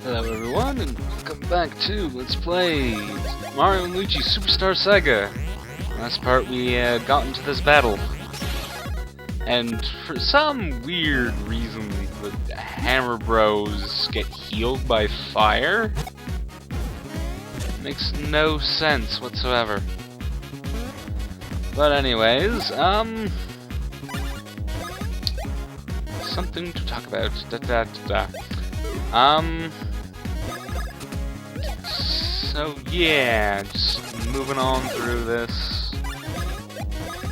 Hello everyone, and welcome back to Let's Play Mario and Luigi SuperStar Saga. Last part we got into this battle. And for some weird reason, the Hammer Bros get healed by fire? Makes no sense whatsoever. But anyways, something to talk about. So yeah, just moving on through this.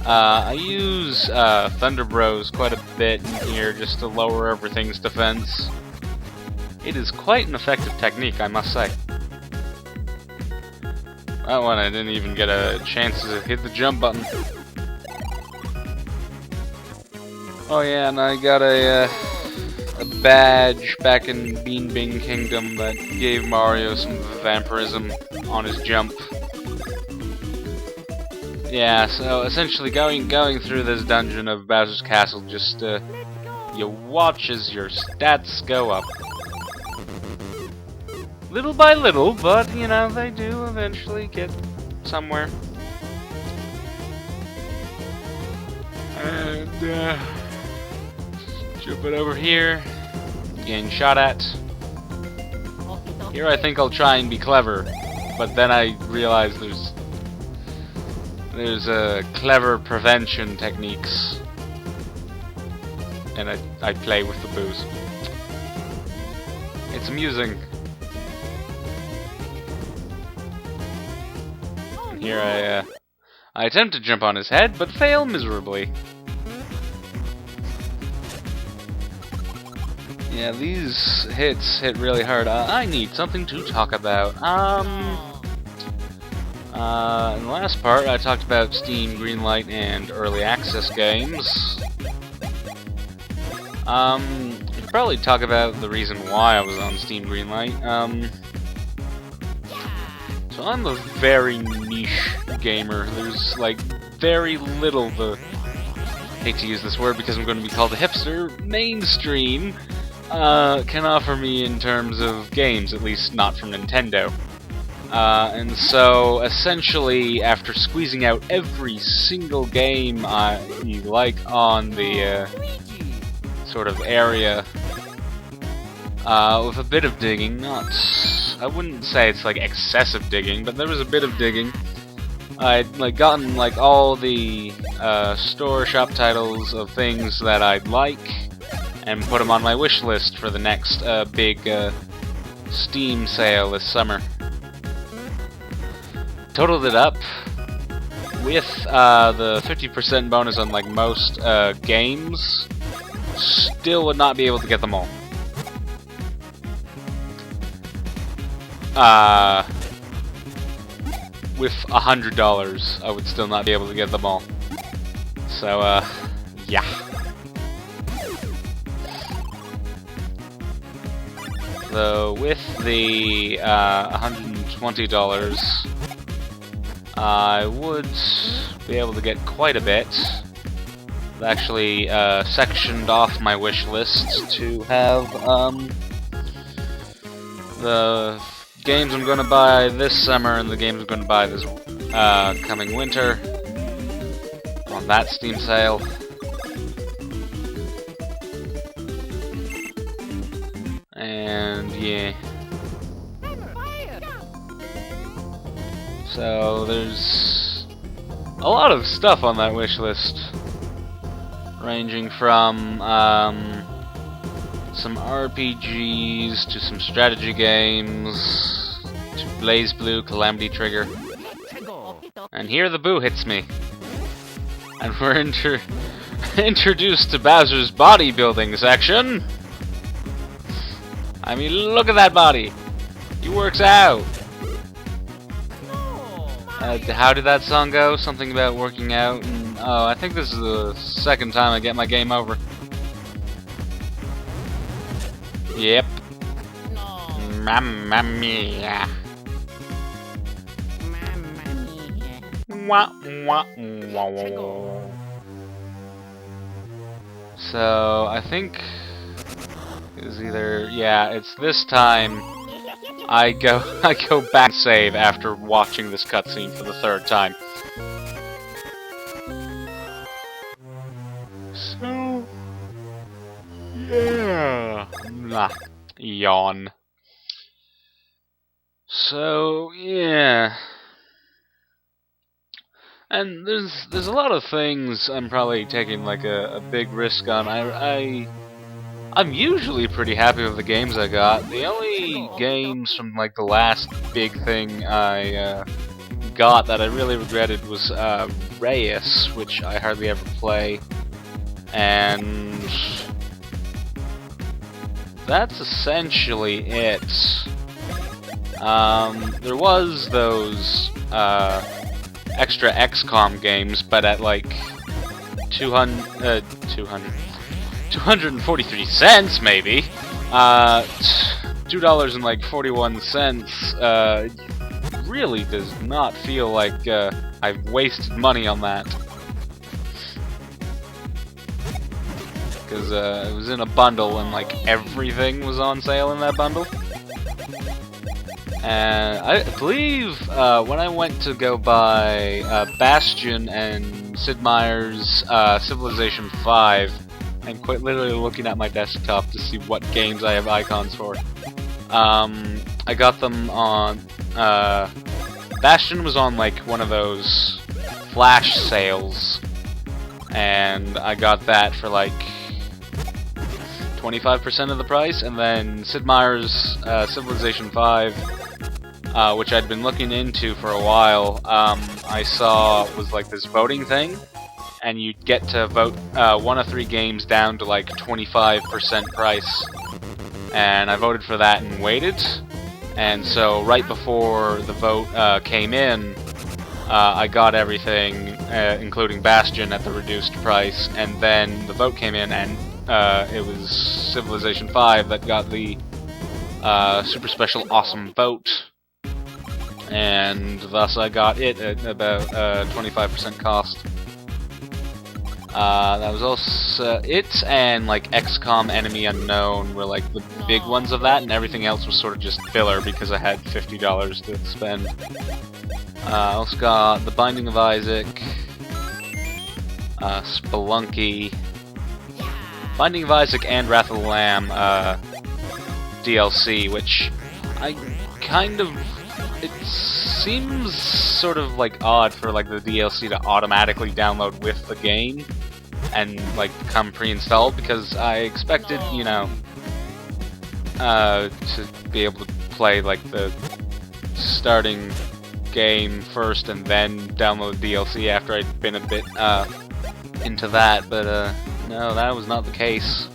I use Thunder Bros quite a bit in here just to lower everything's defense. It is quite an effective technique, I must say. That one I didn't even get a chance to hit the jump button. Oh yeah, and I got a badge back in Bean Bing Kingdom that gave Mario some vampirism on his jump. Yeah, so essentially going through this dungeon of Bowser's Castle, just you watch as your stats go up. Little by little, but you know, they do eventually get somewhere. And jump it over here, getting shot at. Here I think I'll try and be clever, but then I realize there's clever prevention techniques, and I play with the booze. It's amusing. And here I attempt to jump on his head, but fail miserably. Yeah, these hits hit really hard. I need something to talk about. In the last part, I talked about Steam, Greenlight, and early access games. I could probably talk about the reason why I was on Steam Greenlight. So I'm a very niche gamer. There's like very little I hate to use this word because I'm going to be called a hipster, mainstream can offer me in terms of games, at least not from Nintendo. And so, essentially, after squeezing out every single game I like on the sort of area, with a bit of digging, I wouldn't say it's like excessive digging, but there was a bit of digging. I'd like gotten like all the store shop titles of things that I'd like, and put them on my wish list for the next big Steam sale this summer. Totaled it up with the 50% bonus on like most games. Still would not be able to get them all. With $100, I would still not be able to get them all. So yeah. So with the $120, I would be able to get quite a bit. I've actually sectioned off my wish list to have the games I'm going to buy this summer and the games I'm going to buy this coming winter on that Steam sale. And yeah. So there's a lot of stuff on that wish list, ranging from some RPGs to some strategy games to Blaze Blue, Calamity Trigger. And here the boo hits me, and we're introduced to Bowser's bodybuilding section. I mean, look at that body. He works out. How did that song go? Something about working out. And, oh, I think this is the second time I get my game over. Yep. Mamma mia. Wah, wah, wah, wah. So I think it's either, yeah, it's this time I go back and save after watching this cutscene for the third time. So yeah, yawn. So yeah. And there's a lot of things I'm probably taking like a big risk on. I'm usually pretty happy with the games I got. The only games from like the last big thing I got that I really regretted was Reyes, which I hardly ever play, and that's essentially it. There was those extra XCOM games, but at like 243 cents maybe. $2.41 really does not feel like I've wasted money on that. Because it was in a bundle and like everything was on sale in that bundle. And I believe when I went to go buy Bastion and Sid Meier's Civilization 5, I'm quite literally looking at my desktop to see what games I have icons for. I got them on... Bastion was on like one of those flash sales, and I got that for like 25% of the price, and then Sid Meier's Civilization 5, which I'd been looking into for a while, I saw was like this voting thing, and you'd get to vote 1 of 3 games down to like 25% price, and I voted for that and waited, and so right before the vote came in, I got everything, including Bastion, at the reduced price, and then the vote came in, and it was Civilization 5 that got the super special awesome vote, and thus I got it at about 25% cost. That was also it, and like XCOM Enemy Unknown were like the big ones of that, and everything else was sort of just filler because I had $50 to spend. I also got The Binding of Isaac, Spelunky, Binding of Isaac and Wrath of the Lamb DLC, which I kind of... It seems sort of like odd for like the DLC to automatically download with the game and like come pre-installed, because I expected, you know, to be able to play like the starting game first and then download DLC after I'd been a bit into that, but no, that was not the case.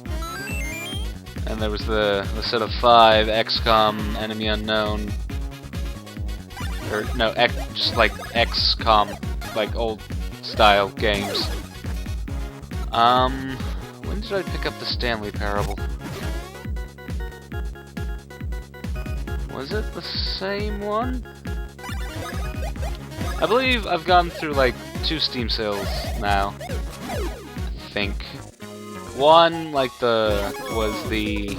And there was the set of 5 XCOM Enemy Unknown, or no, just like XCOM, like old style games. When did I pick up the Stanley Parable? Was it the same one? I believe I've gone through like 2 Steam sales now. I think. One, like was the...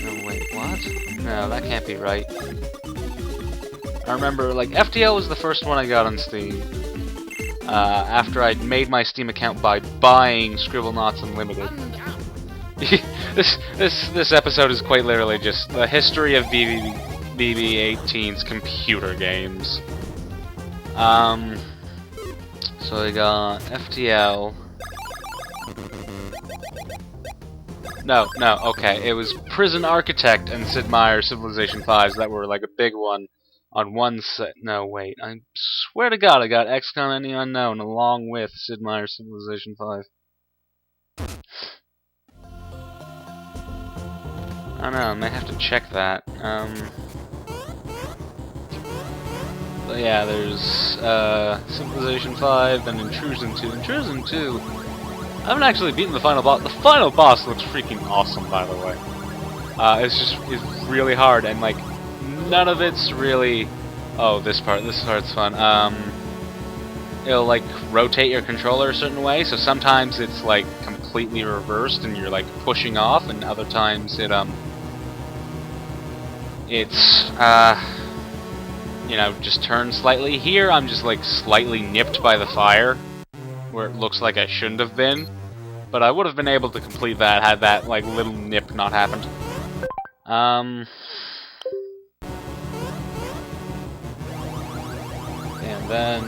Oh wait, what? No, that can't be right. I remember, like, FTL was the first one I got on Steam. After I'd made my Steam account by buying Scribblenauts Unlimited. This episode is quite literally just the history of BB-18's computer games. So I got FTL. No, okay, it was Prison Architect and Sid Meier's Civilization 5s that were like a big one on one set. No, wait, I swear to God I got XCOM Enemy Unknown along with Sid Meier's Civilization 5. I don't know, I may have to check that. But yeah, there's Civilization 5, then Intrusion 2. Intrusion 2, I haven't actually beaten the final boss. The final boss looks freaking awesome, by the way. It's really hard, and like, none of it's really... Oh, this part's fun. It'll like rotate your controller a certain way, so sometimes it's like completely reversed and you're like pushing off, and other times it it's, you know, just turn slightly. Here, I'm just, like, slightly nipped by the fire, where it looks like I shouldn't have been. But I would have been able to complete that had that, like, little nip not happened. And then...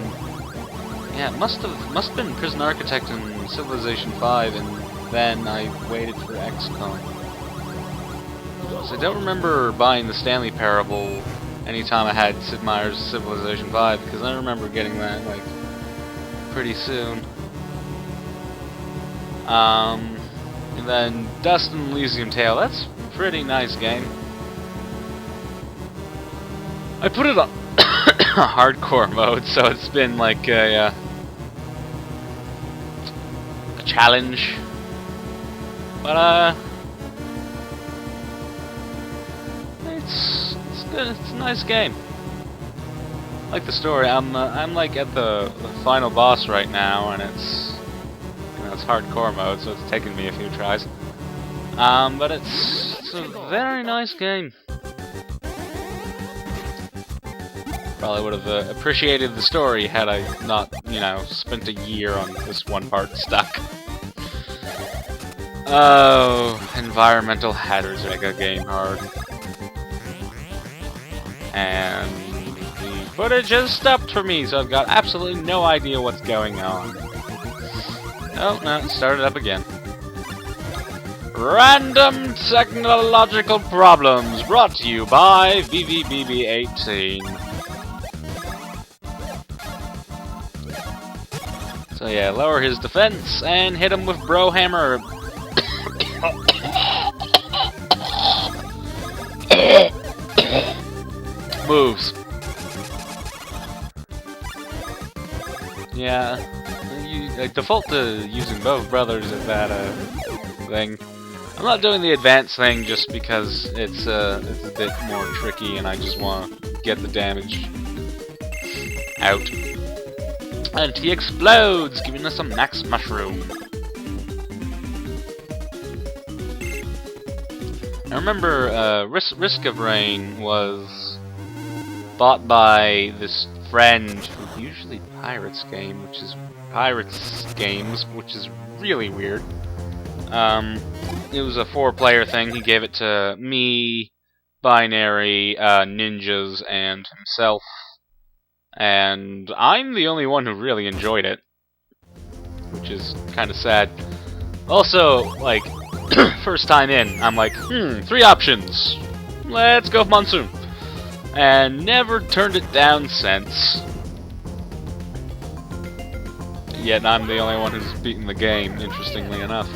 yeah, it must have been Prison Architect in Civilization 5, and then I waited for XCOM. So I don't remember buying the Stanley Parable anytime I had Sid Meier's Civilization 5, because I remember getting that, like, pretty soon. And then Dust and Elysium Tale, that's a pretty nice game. I put it on hardcore mode, so it's been like a challenge. But it's good. It's a nice game. I like the story. I'm like at the final boss right now, and it's, you know, it's hardcore mode, so it's taken me a few tries. But it's a very nice game. Probably would have appreciated the story had I not, you know, spent a year on this one part stuck. Oh, environmental hazards make a game hard. And the footage has stopped for me, so I've got absolutely no idea what's going on. Oh, no, it started up again. Random technological problems brought to you by VVBB18. So yeah, lower his defense and hit him with Bro Hammer. Moves. Yeah, I default to using both brothers at that thing. I'm not doing the advanced thing just because it's a bit more tricky, and I just want to get the damage out. And he explodes, giving us a max mushroom. I remember Risk of Rain was bought by this friend who usually pirates games, which is really weird. It was a 4-player thing. He gave it to me, Binary, Ninjas, and himself. And I'm the only one who really enjoyed it, which is kind of sad. Also, like, first time in, I'm like, 3 options. Let's go with Monsoon. And never turned it down since. Yet I'm the only one who's beaten the game, interestingly enough.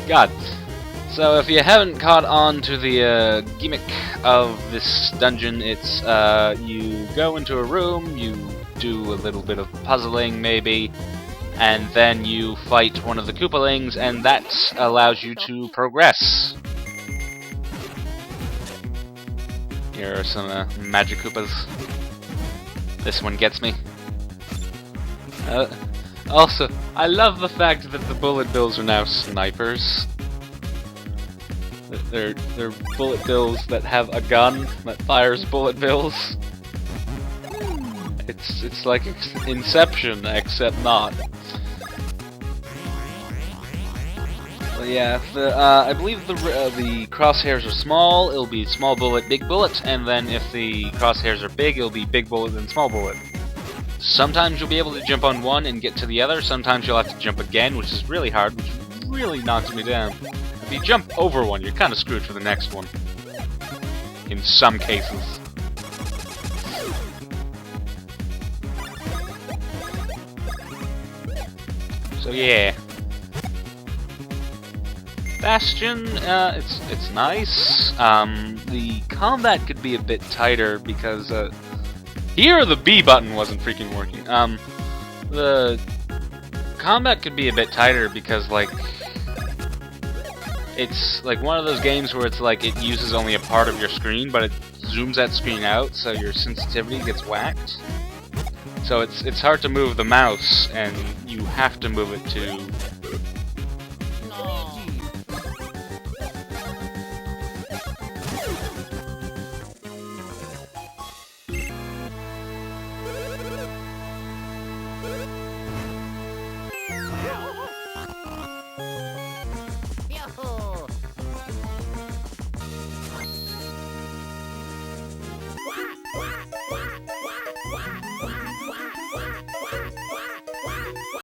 God. So if you haven't caught on to the gimmick of this dungeon, it's you go into a room, you do a little bit of puzzling maybe, and then you fight one of the Koopalings, and that allows you to progress. Here are some magic Koopas. This one gets me. Also, I love the fact that the bullet bills are now snipers. They're bullet bills that have a gun that fires bullet bills. It's like Inception, except not. Well, yeah, I believe the crosshairs are small. It'll be small bullet, big bullet, and then if the crosshairs are big, it'll be big bullet and small bullet. Sometimes you'll be able to jump on one and get to the other. Sometimes you'll have to jump again, which is really hard, which really knocks me down. If you jump over one, you're kind of screwed for the next one. In some cases. So yeah. Bastion, it's nice. The combat could be a bit tighter because here the B button wasn't freaking working. The combat could be a bit tighter because, like, it's like one of those games where it's like it uses only a part of your screen, but it zooms that screen out, so your sensitivity gets whacked. So it's hard to move the mouse, and you have to move it to